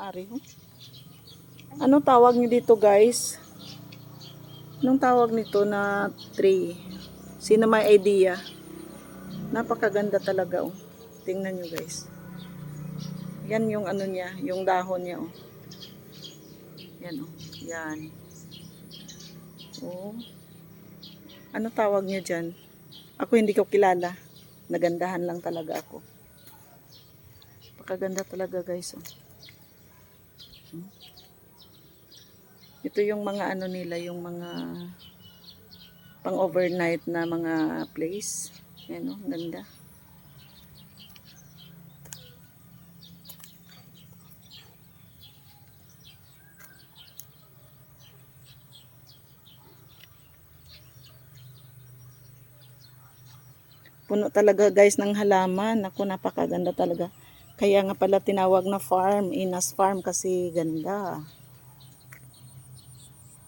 sari-sari. Oh. Anong tawag niyo dito, guys? Anong tawag nito na tree? Sino may idea? Napakaganda talaga, oh. Tingnan niyo, guys. Yan yung ano niya, yung dahon niya, oh. Yan, oh. Yan. Oh. Ano tawag niyo dyan? Ako hindi ko kilala. Nagandahan lang talaga ako. Napakaganda talaga, guys, oh. Ito yung mga ano nila, yung mga pang overnight na mga place. Yan, oh, ganda. Puno talaga, guys, ng halaman. Ako, napakaganda talaga. Kaya nga pala tinawag na farm, Ina's Farm, kasi ganda.